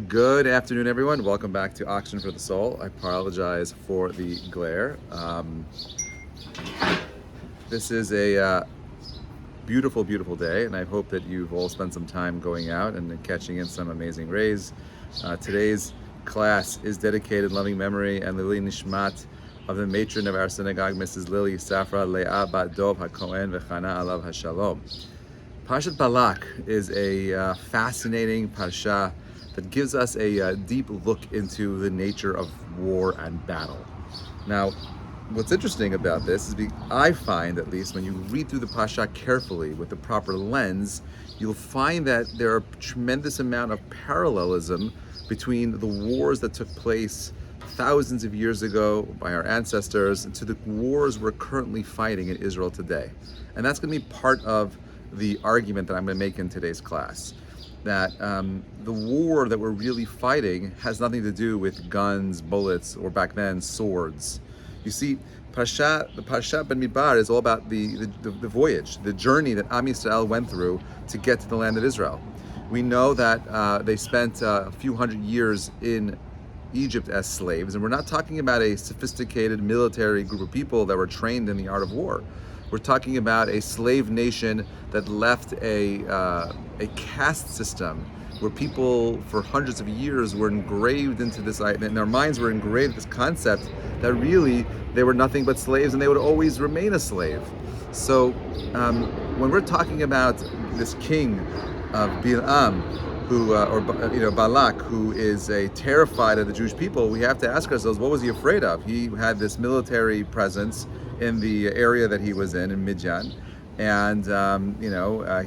Good afternoon, everyone. Welcome back to Oxygen for the Soul. I apologize for the glare. This is a beautiful, beautiful day, and I hope that you've all spent some time going out and catching in some amazing rays. Today's class is dedicated in loving memory and Lili Nishmat of the matron of our synagogue, Mrs. Lily Safra, Leah bat Dov HaCohen v'chana alav hashalom. Parashat Balak is a fascinating parasha that gives us a deep look into the nature of war and battle. Now, what's interesting about this is I find, at least, when you read through the parasha carefully with the proper lens, you'll find that there are a tremendous amount of parallelism between the wars that took place thousands of years ago by our ancestors to the wars we're currently fighting in Israel today. And that's going to be part of the argument that I'm going to make in today's class. That the war that we're really fighting has nothing to do with guns, bullets, or back then swords. You see, the Parashat Ben Midbar is all about the voyage, the journey that Am Yisrael went through to get to the land of Israel. We know that they spent a few hundred years in Egypt as slaves, and we're not talking about a sophisticated military group of people that were trained in the art of war. We're talking about a slave nation that left a caste system where people for hundreds of years were engraved into this, in their minds were engraved this concept that really they were nothing but slaves and they would always remain a slave. So when we're talking about this king of Bilam, Balak, who is terrified of the Jewish people, we have to ask ourselves, what was he afraid of? He had this military presence in the area that he was in Midian, and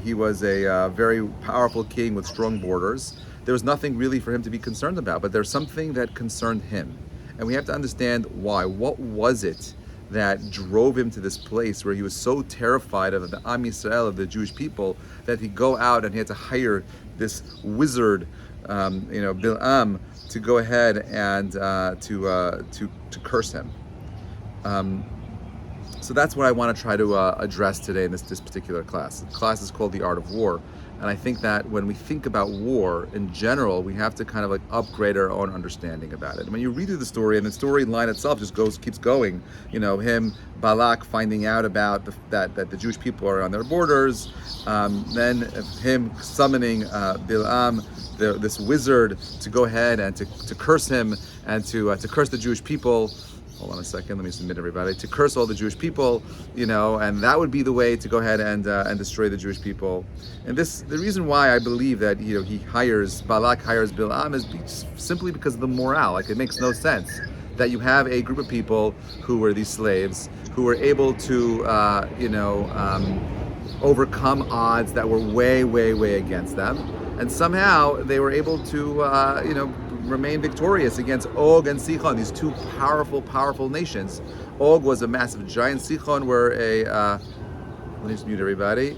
he was a very powerful king with strong borders. There was nothing really for him to be concerned about, but there's something that concerned him, and we have to understand why. What was it that drove him to this place where he was so terrified of the Am Yisrael, of the Jewish people, that he'd go out and he had to hire this wizard, Bilam, to go ahead and to curse him. So that's what I want to try to address today in this particular class. The class is called The Art of War. And I think that when we think about war in general, we have to kind of upgrade our own understanding about it. And when you read through the story, and the storyline itself just keeps going, him, Balak, finding out about that the Jewish people are on their borders, then him summoning Bilam, this wizard, to go ahead and to curse him and to curse the Jewish people. Hold on a second, let me submit everybody. To curse all the Jewish people, and that would be the way to go ahead and destroy the Jewish people. And the reason why I believe that Balak hires Bilam is simply because of the morale. It makes no sense that you have a group of people who were these slaves who were able to overcome odds that were way, way, way against them, and somehow they were able to remain victorious against Og and Sichon, these two powerful, powerful nations. Og was a massive giant. Sichon were let me just mute everybody.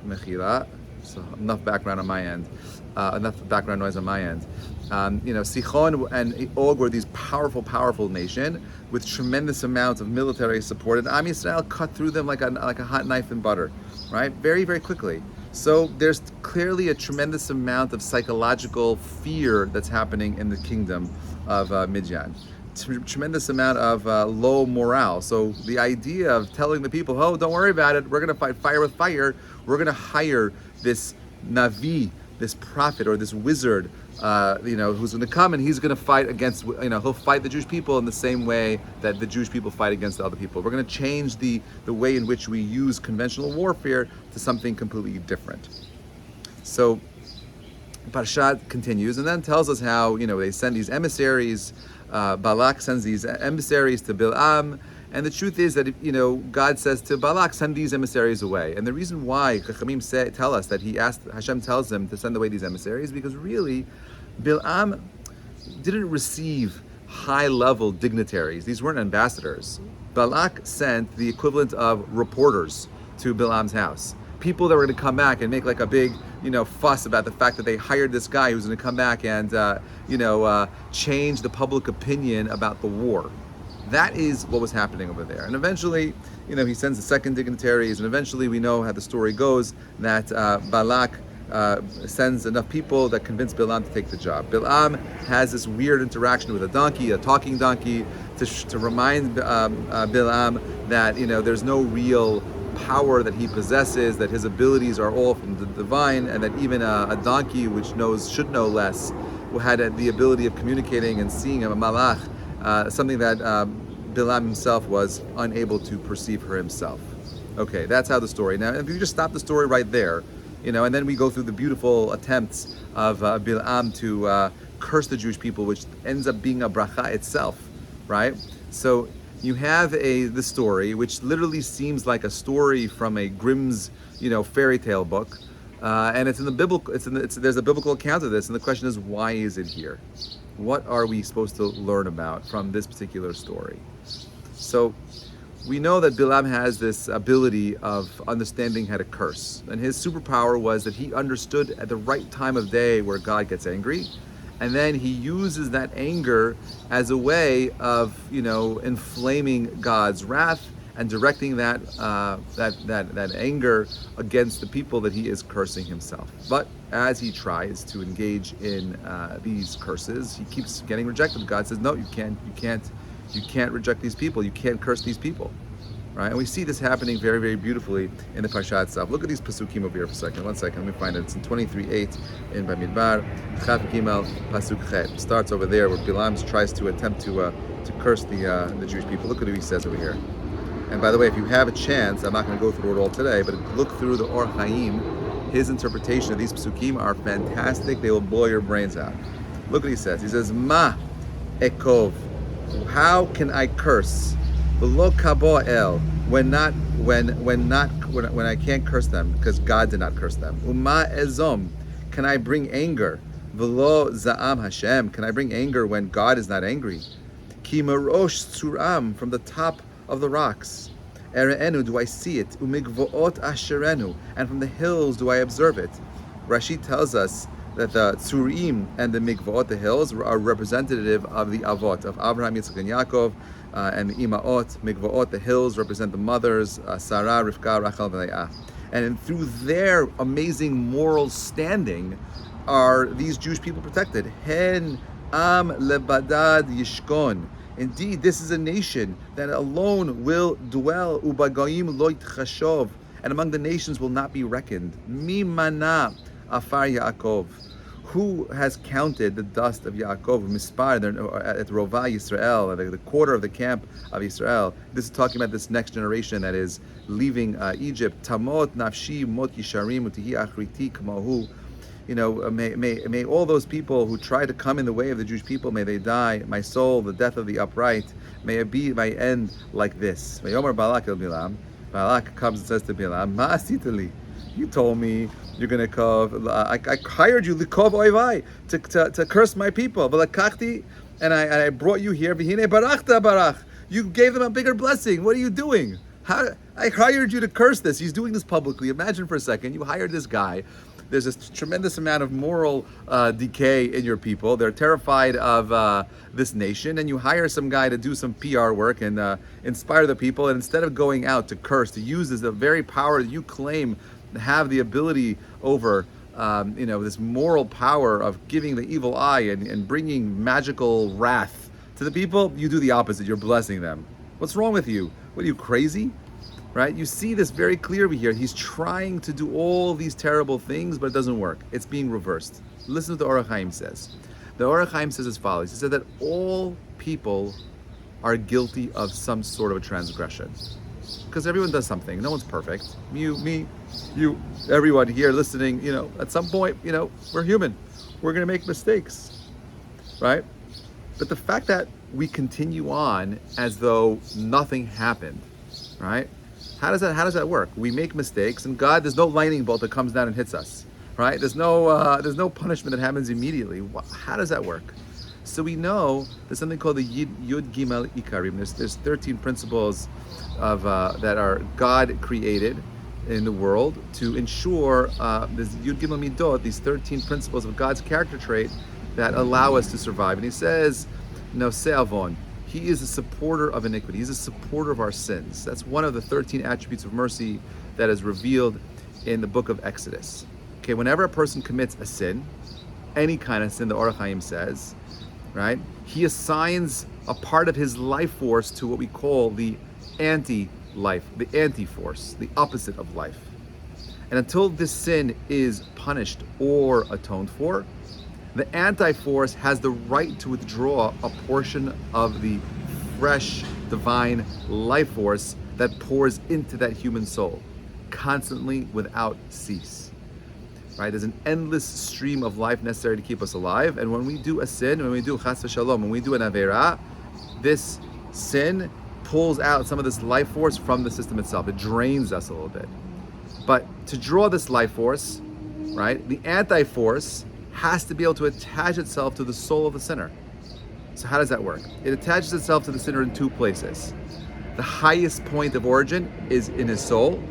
Mechila. So enough background on my end. Enough background noise on my end. Sichon and Og were these powerful, powerful nation with tremendous amounts of military support, and Am Yisrael cut through them like a hot knife in butter, right? Very, very quickly. So there's clearly a tremendous amount of psychological fear that's happening in the kingdom of Midian. Tremendous amount of low morale. So the idea of telling the people, oh, don't worry about it, we're going to fight fire with fire, we're going to hire this Navi, this prophet or this wizard, who's going to come and he's going to fight against, he'll fight the Jewish people in the same way that the Jewish people fight against the other people. We're going to change the way in which we use conventional warfare to something completely different. So Parashat continues and then tells us how, they send these emissaries. Balak sends these emissaries to Bilam. And the truth is that, God says to Balak, send these emissaries away. And the reason why Chachamim tell us that Hashem tells him to send away these emissaries, because really, Bilam didn't receive high-level dignitaries. These weren't ambassadors. Balak sent the equivalent of reporters to Bilam's house. People that were going to come back and make a big, fuss about the fact that they hired this guy who's going to come back and, change the public opinion about the war. That is what was happening over there. And eventually, he sends the second dignitaries, and eventually we know how the story goes, that Balak sends enough people that convince Bilam to take the job. Bilam has this weird interaction with a donkey, a talking donkey, to remind Bilam that there's no real power that he possesses, that his abilities are all from the divine, and that even a donkey, which should know less, who had the ability of communicating and seeing a malach, something that Bilam himself was unable to perceive for himself. Okay, that's how the story. Now, if you just stop the story right there, and then we go through the beautiful attempts of Bilam to curse the Jewish people, which ends up being a bracha itself, right? So you have the story, which literally seems like a story from a Grimm's, fairy tale book, and it's in the biblical. There's a biblical account of this, and the question is, why is it here? What are we supposed to learn about from this particular story? So we know that Bilam has this ability of understanding how to curse, and his superpower was that he understood at the right time of day where God gets angry, and then he uses that anger as a way of inflaming God's wrath and directing that anger against the people that he is cursing himself. But as he tries to engage in these curses, he keeps getting rejected. God says, no, you can't reject these people. You can't curse these people, right? And we see this happening very, very beautifully in the parasha itself. Look at these pasukim over here for a second. 1 second, let me find it. It's in 23:8 in Bamidbar. Chav Gimel pasuk Chet. Starts over there where Bilam tries to attempt to curse the Jewish people. Look at what he says over here. And by the way, if you have a chance, I'm not going to go through it all today, but look through the Or Chaim. His interpretation of these pasukim are fantastic. They will blow your brains out. Look what he says. He says, Ma ekov. How can I curse? V'lo kabo el, when I can't curse them, because God did not curse them. Uma ezom, can I bring anger? V'lo za'am Hashem, can I bring anger when God is not angry? Ki merosh tzuram, from the top of the rocks. Ere'enu, do I see it? Umigvoot asherenu, and from the hills do I observe it. Rashi tells us that the tzurim and the mikvaot, the hills, are representative of the avot, of Abraham, Yitzchak, and Yaakov, and the imaot, mikvaot, the hills, represent the mothers, Sarah, Rivka, Rachel, and Leah. And through their amazing moral standing are these Jewish people protected. Hen am lebadad yishkon. Indeed, this is a nation that alone will dwell, ubagayim lo yitchashov, and among the nations will not be reckoned. Mi mana afar Yaakov. Who has counted the dust of Yaakov, Mispar, at Rova Yisrael, the quarter of the camp of Israel? This is talking about this next generation that is leaving Egypt. Tamot nafshi mot yisharim utihi achriti kamahu. May all those people who try to come in the way of the Jewish people, may they die. My soul, the death of the upright, may it be my end like this. Vayomer Balak el Bilam. Balak comes and says to Bilam, Ma asitali. You told me you're going to kov. I hired you likov oivai to curse my people. V'lakachti, and I brought you here. V'hine barachta barach. You gave them a bigger blessing. What are you doing? I hired you to curse this. He's doing this publicly. Imagine for a second, you hired this guy. There's this tremendous amount of moral decay in your people. They're terrified of this nation, and you hire some guy to do some PR work and inspire the people. And instead of going out to curse, to use the very power that you claim have the ability over, this moral power of giving the evil eye and bringing magical wrath to the people, you do the opposite. You're blessing them. What's wrong with you? What are you, crazy? Right? You see this very clearly here. He's trying to do all these terrible things, but it doesn't work. It's being reversed. Listen to what the Or Chaim says. The Or Chaim says as follows. He said that all people are guilty of some sort of a transgression. Because everyone does something. No one's perfect. You, me, you, everyone here listening, at some point, we're human. We're going to make mistakes, right? But the fact that we continue on as though nothing happened, right? How does that work? We make mistakes, and God, there's no lightning bolt that comes down and hits us, right? There's no punishment that happens immediately. How does that work? So we know there's something called the Yud Gimel Ikarim. There's 13 principles of that are God created in the world to ensure this Yud Gimel Midot, these 13 principles of God's character trait that allow us to survive. And he says, Se'avon. He is a supporter of iniquity. He's a supporter of our sins. That's one of the 13 attributes of mercy that is revealed in the book of Exodus. Okay, whenever a person commits a sin, any kind of sin, the Orach Chaim says, right, he assigns a part of his life force to what we call the anti-life, the anti-force, the opposite of life. And until this sin is punished or atoned for, the anti-force has the right to withdraw a portion of the fresh, divine life force that pours into that human soul, constantly, without cease. Right? There's an endless stream of life necessary to keep us alive. And when we do a sin, when we do chas v'shalom, when we do an avera, this sin pulls out some of this life force from the system itself. It drains us a little bit. But to draw this life force, right, the anti-force has to be able to attach itself to the soul of the sinner. So how does that work? It attaches itself to the sinner in two places. The highest point of origin is in his soul,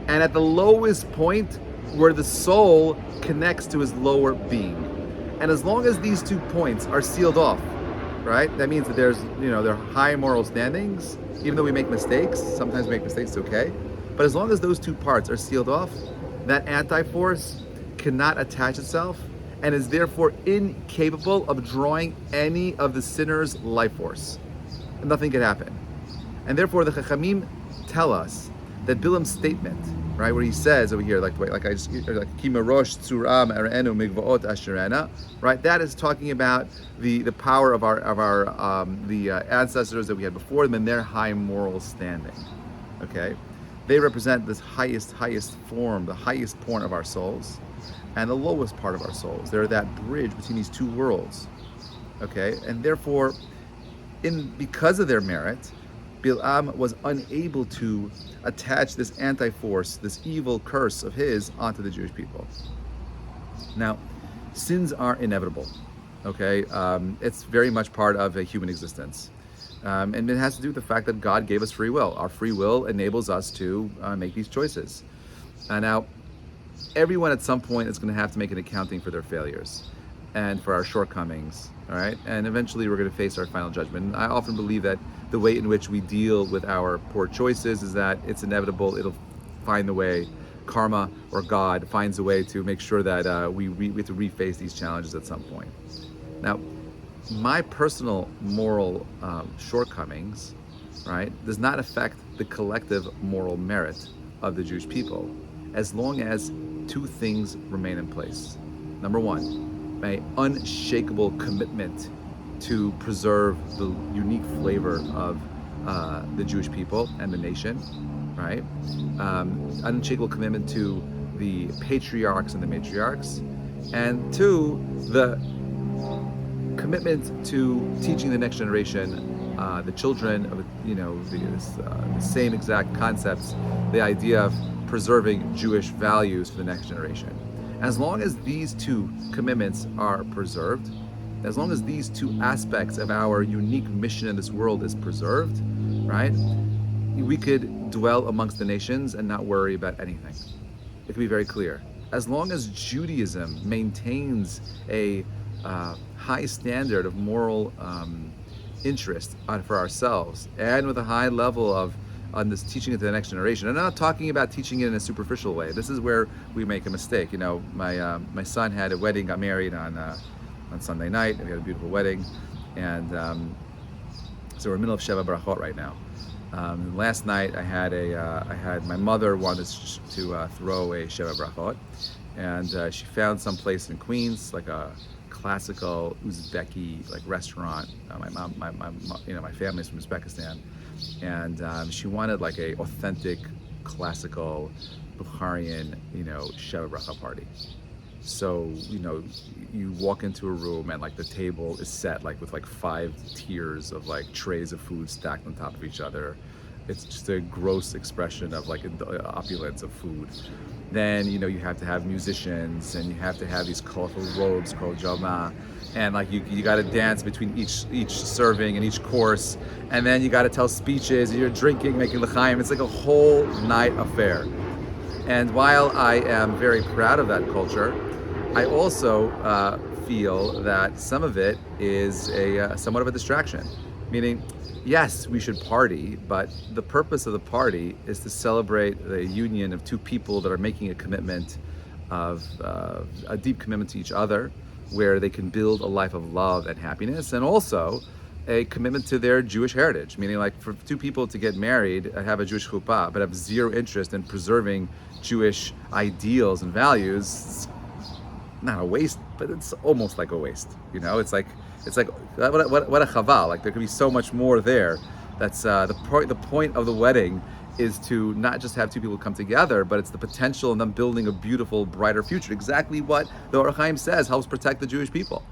and at the lowest point where the soul connects to his lower being. And as long as these 2 points are sealed off, right, that means that there are high moral standings, even though we make mistakes. Sometimes we make mistakes, it's okay. But as long as those 2 parts are sealed off, that anti-force cannot attach itself and is therefore incapable of drawing any of the sinner's life force. Nothing can happen. And therefore the Chachamim tell us that Bilam's statement, right, where he says over here, like Kimarosh Tzuram Arenu Migvaot Asherena, right, that is talking about the power of our ancestors that we had before them and their high moral standing. Okay, they represent this highest form, the highest point of our souls, and the lowest part of our souls. They're that bridge between these 2 worlds. Okay, and therefore, because of their merit, Bilam was unable to attach this anti-force, this evil curse of his, onto the Jewish people. Now, sins are inevitable, okay? It's very much part of a human existence. And it has to do with the fact that God gave us free will. Our free will enables us to make these choices. Now, everyone at some point is going to have to make an accounting for their failures and for our shortcomings, all right? And eventually we're going to face our final judgment. And I often believe that the way in which we deal with our poor choices is that it's inevitable. It'll find the way, karma or God finds a way to make sure that we have to reface these challenges at some point. Now, my personal moral shortcomings, right, does not affect the collective moral merit of the Jewish people, as long as 2 things remain in place. Number 1, my unshakable commitment to preserve the unique flavor of the Jewish people and the nation, right? Unshakable commitment to the patriarchs and the matriarchs, and 2, the commitment to teaching the next generation, the children of the same exact concepts, the idea of preserving Jewish values for the next generation. As long as these 2 commitments are preserved, as long as these 2 aspects of our unique mission in this world is preserved, right, we could dwell amongst the nations and not worry about anything. It can be very clear. As long as Judaism maintains a high standard of moral interest for ourselves, and with a high level of on this teaching it to the next generation. I'm not talking about teaching it in a superficial way. This is where we make a mistake. My son had a wedding, got married on Sunday night, and we had a beautiful wedding, and so we're in the middle of Sheva Brachot right now. Last night I had my mother wanted to throw a Sheva Brachot, and she found some place in Queens, like a classical Uzbeki restaurant. My family's from Uzbekistan, and she wanted like a authentic classical Bukharian Sheva Bracha party. So you walk into a room and the table is set with 5 tiers of trays of food stacked on top of each other. It's just a gross expression of opulence of food. Then you have to have musicians, and you have to have these colorful robes called jama, and you got to dance between each serving and each course, and then you got to tell speeches, and you're drinking, making l'chaim. It's like a whole night affair. And while I am very proud of that culture, I also feel that some of it is somewhat of a distraction. Meaning, yes, we should party, but the purpose of the party is to celebrate the union of 2 people that are making a commitment of a deep commitment to each other, where they can build a life of love and happiness, and also a commitment to their Jewish heritage. Meaning, like, for two people to get married and have a Jewish chuppah, but have zero interest in preserving Jewish ideals and values, it's not a waste, but it's almost like a waste. It's like what a chaval. Like, there could be so much more there. That's the point of the wedding is to not just have two people come together, but it's the potential in them building a beautiful, brighter future. Exactly what the Or Chaim says helps protect the Jewish people.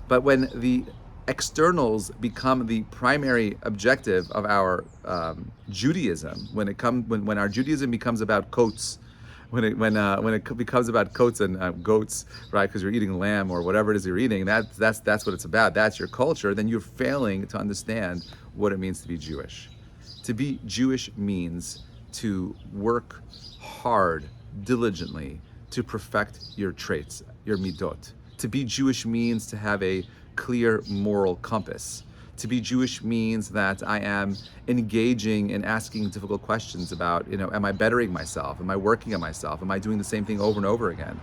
But when the externals become the primary objective of our Judaism, when our Judaism becomes about coats, when it becomes about coats and goats, right? Because you're eating lamb or whatever it is you're eating, that's what it's about. That's your culture. Then you're failing to understand what it means to be Jewish. To be Jewish means to work hard, diligently, to perfect your traits, your midot. To be Jewish means to have a clear moral compass. To be Jewish means that I am engaging in asking difficult questions about, am I bettering myself? Am I working on myself? Am I doing the same thing over and over again?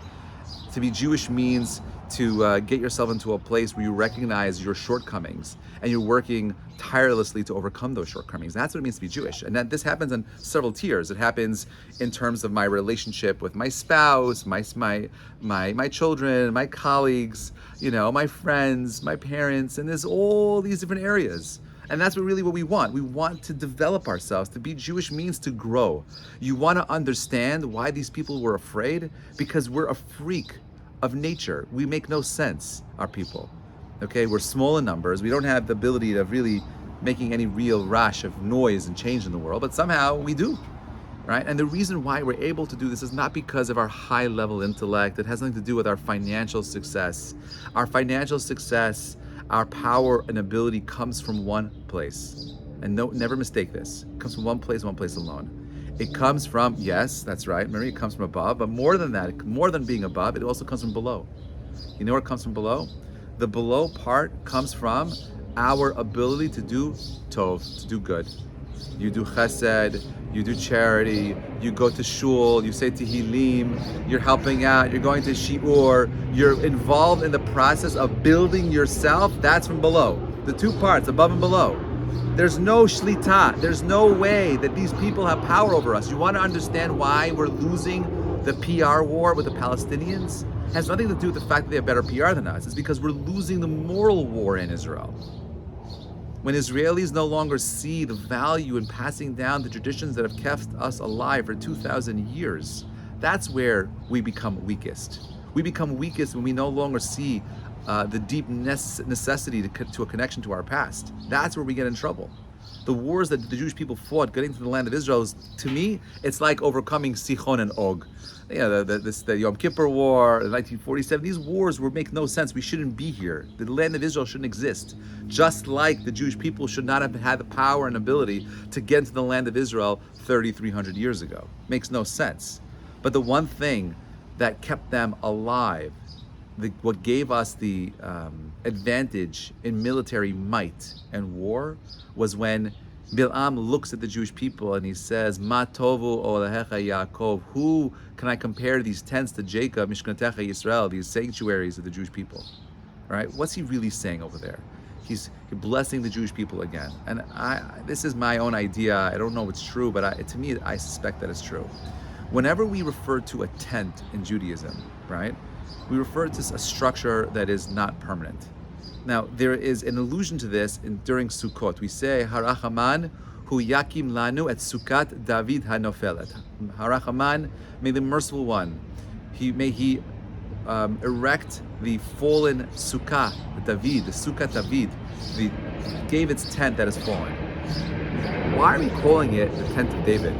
To be Jewish means to get yourself into a place where you recognize your shortcomings and you're working tirelessly to overcome those shortcomings. That's what it means to be Jewish. And this happens on several tiers. It happens in terms of my relationship with my spouse, my children, my colleagues, my friends, my parents, and there's all these different areas. And that's what we want. We want to develop ourselves. To be Jewish means to grow. You want to understand why these people were afraid? Because we're a freak of nature. We make no sense, our people. Okay, we're small in numbers. We don't have the ability of really making any real rush of noise and change in the world, but somehow we do, right? And the reason why we're able to do this is not because of our high level intellect. It has nothing to do with our financial success. Our financial success, our power and ability comes from one place. And never mistake this. It comes from one place alone. It comes from, yes, that's right, Marie, it comes from above, but more than that, more than being above, it also comes from below. You know where it comes from below? The below part comes from our ability to do tov, to do good. You do chesed, you do charity, you go to shul, you say tehillim, you're helping out, you're going to shiur, you're involved in the process of building yourself. That's from below. The two parts, above and below. There's no shlita. There's no way that these people have power over us. You want to understand why we're losing the PR war with the Palestinians? It has nothing to do with the fact that they have better PR than us. It's because we're losing the moral war in Israel. When Israelis no longer see the value in passing down the traditions that have kept us alive for 2,000 years, that's where we become weakest. We become weakest when we no longer see the deep necessity to a connection to our past. That's where we get in trouble. The wars that the Jewish people fought getting to the land of Israel, to me, it's like overcoming Sichon and Og. The Yom Kippur War, the 1947, these wars make no sense. We shouldn't be here. The land of Israel shouldn't exist. Just like the Jewish people should not have had the power and ability to get into the land of Israel 3,300 years ago. Makes no sense. But the one thing that kept them alive, what gave us the advantage in military might and war, was when Bil'am looks at the Jewish people and he says, Ma tovu olehecha Yaakov, who can I compare these tents to Jacob, Mishkanetecha Yisrael, these sanctuaries of the Jewish people? All right, what's he really saying over there? He's blessing the Jewish people again. And this is my own idea. I don't know if it's true, but to me, I suspect that it's true. Whenever we refer to a tent in Judaism, right, we refer to a structure that is not permanent. Now, there is an allusion to this during Sukkot. We say, Harachaman hu yakim lanu et Sukkat David hanofelet. Harachaman, may the merciful one, may he erect the fallen Sukkah, David, the Sukkah David, gave its tent that has fallen. Why are we calling it the tent of David?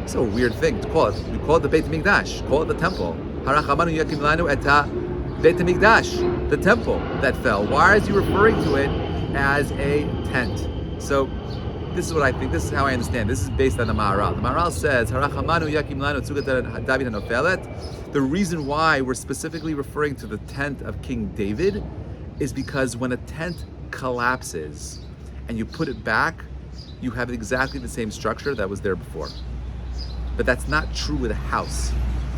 It's a weird thing to call it. We call it the Beit Mikdash, call it the temple. Harachamanu yakim lanu et Beit Mikdash, the temple that fell. Why is he referring to it as a tent? So this is what I think. This is how I understand. This is based on the Maharal. The Maharal says, Harachamanu yakim lanu tzugat David hanofelet. The reason why we're specifically referring to the tent of King David is because when a tent collapses and you put it back, you have exactly the same structure that was there before. But that's not true with a house.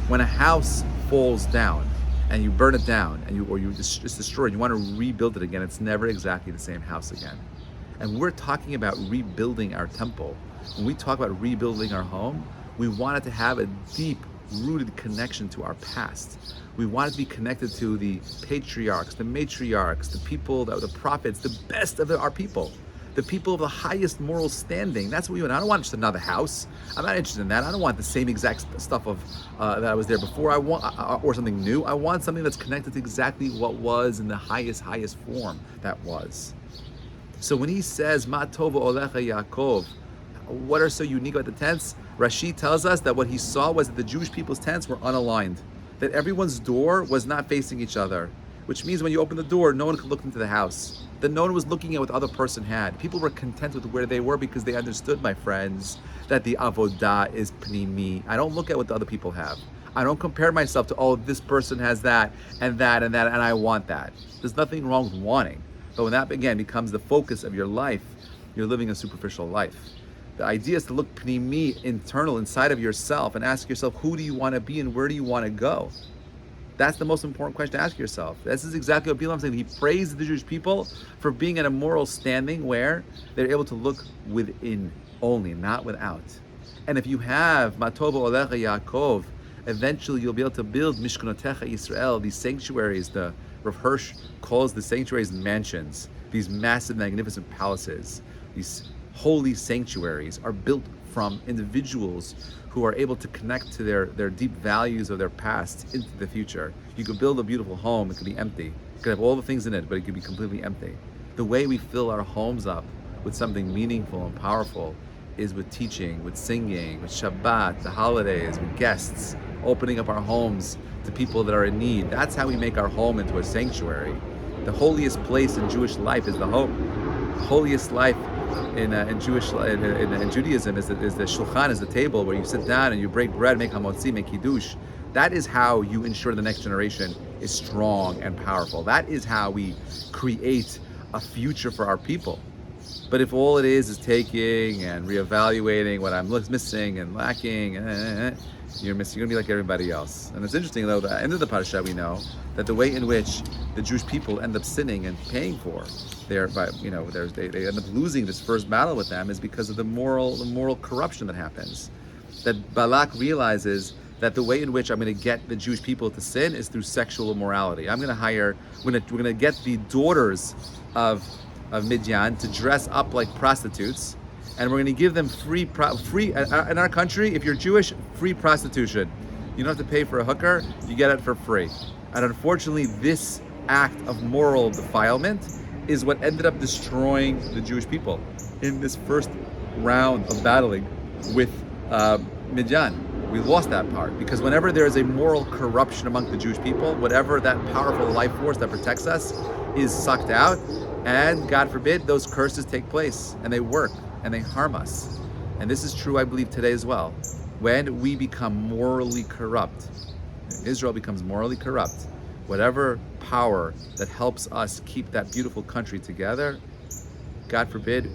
When a house falls down and you burn it down it's destroyed, you want to rebuild it again, it's never exactly the same house again. And we're talking about rebuilding our temple. When we talk about rebuilding our home, we want it to have a deep rooted connection to our past. We want it to be connected to the patriarchs, the matriarchs, the people, the prophets, the best of our people, the people of the highest moral standing. That's what we want. I don't want just another house. I'm not interested in that. I don't want the same exact stuff of that was there before. I want or something new. I want something that's connected to exactly what was in the highest form that was. So when he says Ma tova olecha Yaakov, what are so unique about the tents? Rashi tells us that what he saw was that the Jewish people's tents were unaligned, that everyone's door was not facing each other, which means when you open the door, no one could look into the house, that no one was looking at what the other person had. People were content with where they were because they understood, my friends, that the avodah is pnimi. I don't look at what the other people have. I don't compare myself to, oh, this person has that, and I want that. There's nothing wrong with wanting. But when that, again, becomes the focus of your life, you're living a superficial life. The idea is to look pnimi, internal, inside of yourself, and ask yourself, who do you want to be and where do you want to go? That's the most important question to ask yourself. This is exactly what Bilam saying. He praised the Jewish people for being at a moral standing where they're able to look within only, not without. And if you have Matova Olecha Yaakov, eventually you'll be able to build Mishkanotecha Yisrael, these sanctuaries. The Rav Hirsch calls the sanctuaries mansions. These massive, magnificent palaces, these holy sanctuaries are built from individuals who are able to connect to their deep values of their past into the future. You could build a beautiful home, it could be empty. It could have all the things in it, but it could be completely empty. The way we fill our homes up with something meaningful and powerful is with teaching, with singing, with Shabbat, the holidays, with guests, opening up our homes to people that are in need. That's how we make our home into a sanctuary. The holiest place in Jewish life is the home. The holiest life in Judaism is the shulchan, is the table where you sit down and you break bread, make hamotzi, make kiddush. That is how you ensure the next generation is strong and powerful. That is how we create a future for our people. But if all it is taking and reevaluating what I'm missing and lacking, you're going to be like everybody else. And it's interesting, though, that at the end of the parasha we know that the way in which the Jewish people end up sinning and paying for they end up losing this first battle with them is because of the moral corruption that happens. That Balak realizes that the way in which I'm going to get the Jewish people to sin is through sexual immorality. We're going to get the daughters of Midian to dress up like prostitutes, and we're going to give them free in our country. If you're Jewish, free prostitution. You don't have to pay for a hooker; you get it for free. And unfortunately, this act of moral defilement is what ended up destroying the Jewish people in this first round of battling with Midian. We lost that part because whenever there is a moral corruption among the Jewish people, whatever that powerful life force that protects us is sucked out, and God forbid those curses take place and they work and they harm us. And this is true, I believe, today as well. When we become morally corrupt, Israel becomes morally corrupt, whatever power that helps us keep that beautiful country together, God forbid,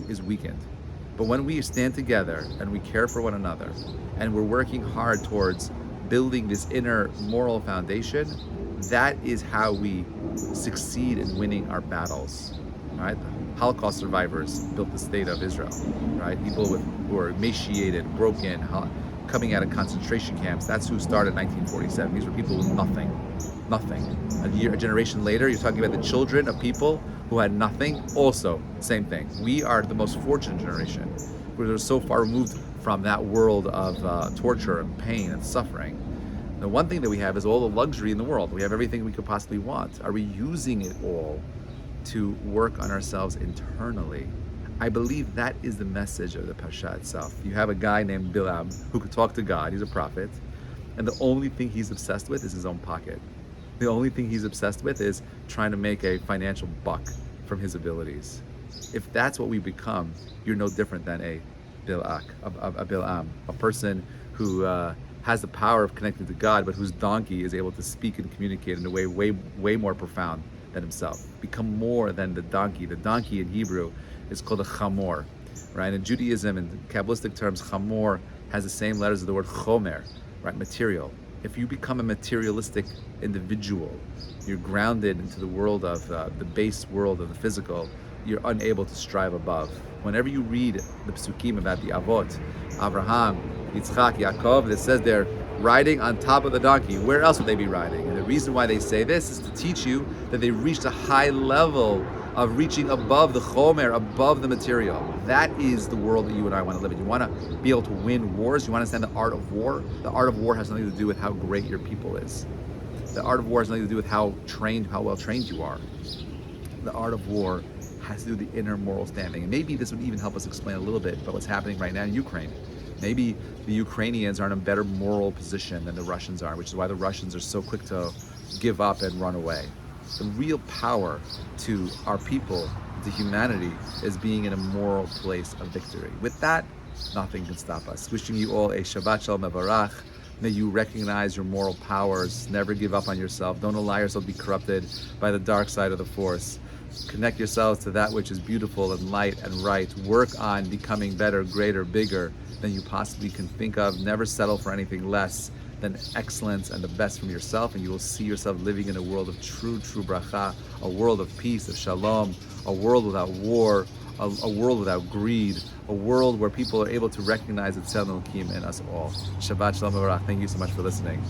is weakened. But when we stand together and we care for one another and we're working hard towards building this inner moral foundation, that is how we succeed in winning our battles. Right? The Holocaust survivors built the state of Israel. Right? People who are emaciated, broken, coming out of concentration camps. That's who started 1947. These were people with nothing. A generation later, you're talking about the children of people who had nothing. Also, same thing. We are the most fortunate generation. We're so far removed from that world of torture and pain and suffering. The one thing that we have is all the luxury in the world. We have everything we could possibly want. Are we using it all to work on ourselves internally? I believe that is the message of the parasha itself. You have a guy named Bilam who could talk to God. He's a prophet. And the only thing he's obsessed with is his own pocket. The only thing he's obsessed with is trying to make a financial buck from his abilities. If that's what we become, you're no different than a Balak, a Bilam, a person who has the power of connecting to God, but whose donkey is able to speak and communicate in a way way more profound than himself. Become more than the donkey. The donkey in Hebrew is called a chamor, right? In Judaism, in Kabbalistic terms, chamor has the same letters as the word chomer, right? Material. If you become a materialistic individual, you're grounded into the world of the base world of the physical, you're unable to strive above. Whenever you read the psukim about the Avot, Abraham, Yitzchak, Yaakov, it says they're riding on top of the donkey. Where else would they be riding? And the reason why they say this is to teach you that they reached a high level of reaching above the chomer, above the material. That is the world that you and I want to live in. You want to be able to win wars. You want to understand the art of war. The art of war has nothing to do with how great your people is. The art of war has nothing to do with how well trained you are. The art of war has to do with the inner moral standing. And maybe this would even help us explain a little bit about what's happening right now in Ukraine. Maybe the Ukrainians are in a better moral position than the Russians are, which is why the Russians are so quick to give up and run away. The real power to our people, to humanity, is being in a moral place of victory. With that, nothing can stop us. Wishing you all a Shabbat Shalom Mevarach. May you recognize your moral powers. Never give up on yourself. Don't allow yourself to be corrupted by the dark side of the force. Connect yourselves to that which is beautiful and light and right. Work on becoming better, greater, bigger than you possibly can think of. Never settle for anything less than excellence and the best from yourself, and you will see yourself living in a world of true bracha, a world of peace, of shalom, a world without war, a world without greed, a world where people are able to recognize the Tzelem Elokim in us all. Shabbat Shalom Mevarach. Thank you so much for listening.